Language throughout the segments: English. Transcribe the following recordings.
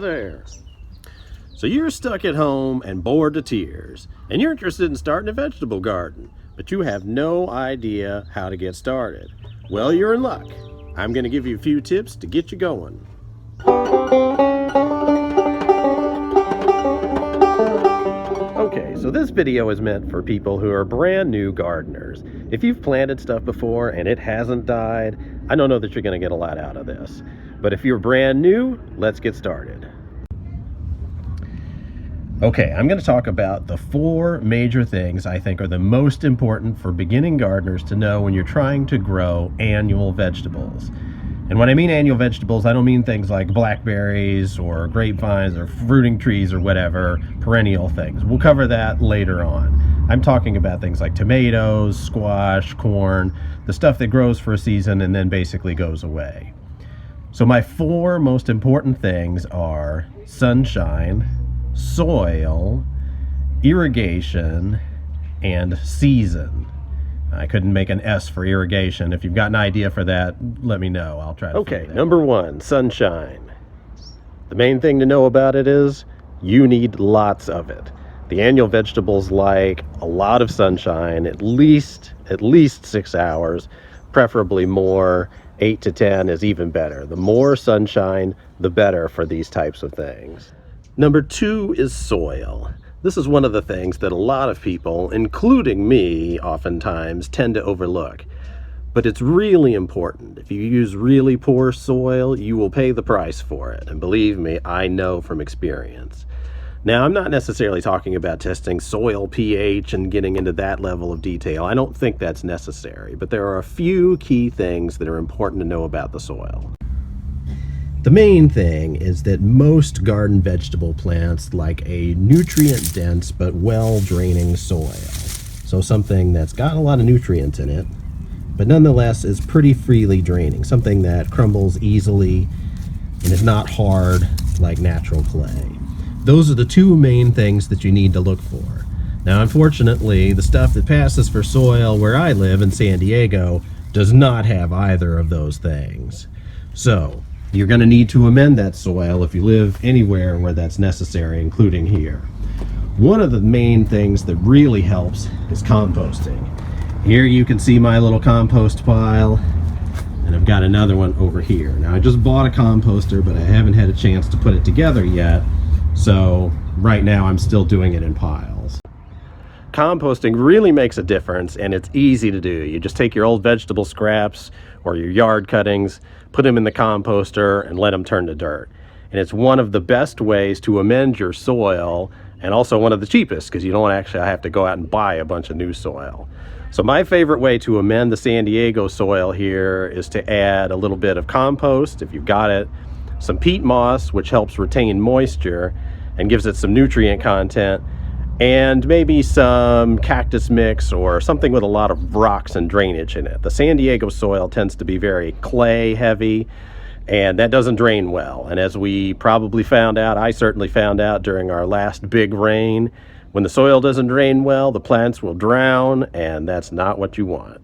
there. So you're stuck at home and bored to tears, and you're interested in starting a vegetable garden, but you have no idea how to get started. Well, you're in luck. I'm going to give you a few tips to get you going. Okay, so this video is meant for people who are brand new gardeners. If you've planted stuff before and it hasn't died, I don't know that you're going to get a lot out of this. But if you're brand new, let's get started. Okay, I'm going to talk about the 4 major things I think are the most important for beginning gardeners to know when you're trying to grow annual vegetables. And when I mean annual vegetables, I don't mean things like blackberries or grapevines or fruiting trees or whatever, perennial things. We'll cover that later on. I'm talking about things like tomatoes, squash, corn, the stuff that grows for a season and then basically goes away. So my 4 most important things are sunshine, soil, irrigation, and season. I couldn't make an S for irrigation. If you've got an idea for that, let me know. I'll try to figure that out. Number 1, sunshine. The main thing to know about it is you need lots of it. The annual vegetables like a lot of sunshine, at least 6 hours, preferably more. 8 to 10 is even better. The more sunshine, the better for these types of things. Number 2 is soil. This is one of the things that a lot of people, including me, oftentimes tend to overlook. But it's really important. If you use really poor soil, you will pay the price for it. And believe me, I know from experience. Now, I'm not necessarily talking about testing soil pH and getting into that level of detail. I don't think that's necessary. But there are a few key things that are important to know about the soil. The main thing is that most garden vegetable plants like a nutrient-dense but well-draining soil. So something that's got a lot of nutrients in it, but nonetheless is pretty freely draining. Something that crumbles easily and is not hard like natural clay. Those are the 2 main things that you need to look for. Now, unfortunately, the stuff that passes for soil where I live in San Diego does not have either of those things. So you're going to need to amend that soil if you live anywhere where that's necessary, including here. One of the main things that really helps is composting. Here you can see my little compost pile, and I've got another one over here. Now, I just bought a composter, but I haven't had a chance to put it together yet, so right now I'm still doing it in piles. Composting really makes a difference, and it's easy to do. You just take your old vegetable scraps or your yard cuttings, put them in the composter, and let them turn to dirt. And it's one of the best ways to amend your soil, and also one of the cheapest, because you don't actually have to go out and buy a bunch of new soil. So my favorite way to amend the San Diego soil here is to add a little bit of compost, if you've got it, some peat moss, which helps retain moisture and gives it some nutrient content, and maybe some cactus mix or something with a lot of rocks and drainage in it. The San Diego soil tends to be very clay heavy, and that doesn't drain well. And as we probably found out, I certainly found out during our last big rain, when the soil doesn't drain well, the plants will drown, and that's not what you want.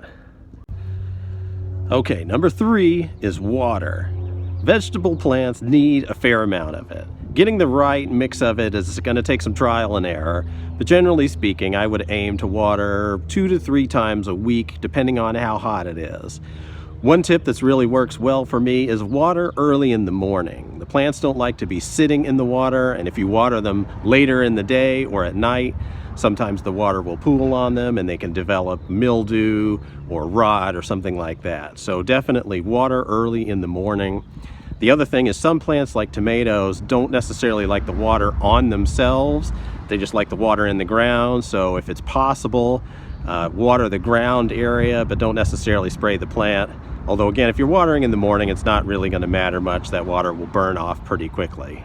Okay, number 3 is water. Vegetable plants need a fair amount of it. Getting the right mix of it is going to take some trial and error, but generally speaking, I would aim to water 2 to 3 times a week, depending on how hot it is. One tip that's really works well for me is water early in the morning. The plants don't like to be sitting in the water, and if you water them later in the day or at night, sometimes the water will pool on them and they can develop mildew or rot or something like that. So definitely water early in the morning. The other thing is some plants like tomatoes don't necessarily like the water on themselves. They just like the water in the ground. So if it's possible, water the ground area, but don't necessarily spray the plant. Although again, if you're watering in the morning, it's not really going to matter much. That water will burn off pretty quickly.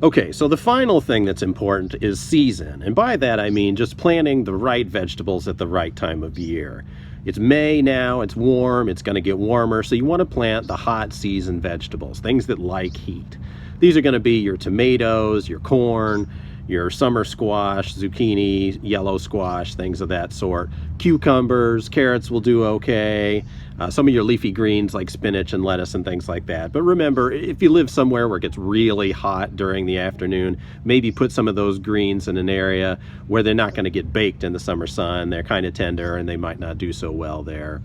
Okay, so the final thing that's important is season. And by that I mean just planting the right vegetables at the right time of year. It's May now, it's warm, it's going to get warmer, so you want to plant the hot season vegetables, things that like heat. These are going to be your tomatoes, your corn, your summer squash, zucchini, yellow squash, things of that sort. Cucumbers, carrots will do okay. Some of your leafy greens like spinach and lettuce and things like that. But remember, if you live somewhere where it gets really hot during the afternoon, maybe put some of those greens in an area where they're not going to get baked in the summer sun. They're kind of tender and they might not do so well there.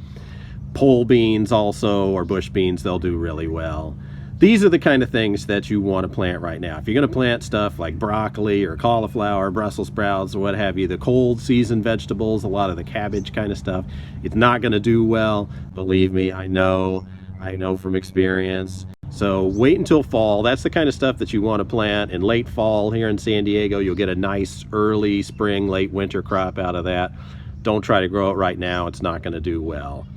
Pole beans also, or bush beans, they'll do really well. These are the kind of things that you want to plant right now. If you're going to plant stuff like broccoli or cauliflower, Brussels sprouts, or what have you, the cold season vegetables, a lot of the cabbage kind of stuff, it's not going to do well. Believe me, I know from experience. So wait until fall. That's the kind of stuff that you want to plant in late fall here in San Diego. You'll get a nice early spring, late winter crop out of that. Don't try to grow it right now. It's not going to do well.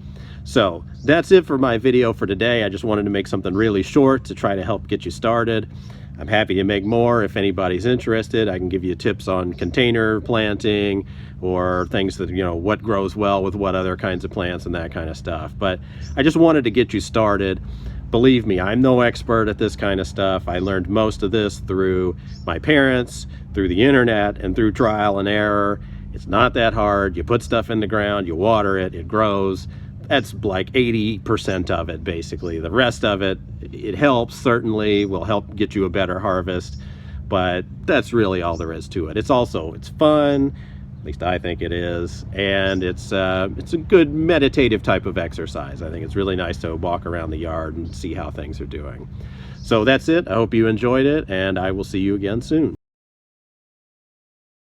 So that's it for my video for today. I just wanted to make something really short to try to help get you started. I'm happy to make more if anybody's interested. I can give you tips on container planting or things that, what grows well with what other kinds of plants and that kind of stuff. But I just wanted to get you started. Believe me, I'm no expert at this kind of stuff. I learned most of this through my parents, through the internet, and through trial and error. It's not that hard. You put stuff in the ground, you water it, it grows. That's like 80% of it, basically. The rest of it, it helps, certainly will help get you a better harvest, but that's really all there is to it. It's fun, at least I think it is, and it's a good meditative type of exercise. I think it's really nice to walk around the yard and see how things are doing. So that's it. I hope you enjoyed it, and I will see you again soon.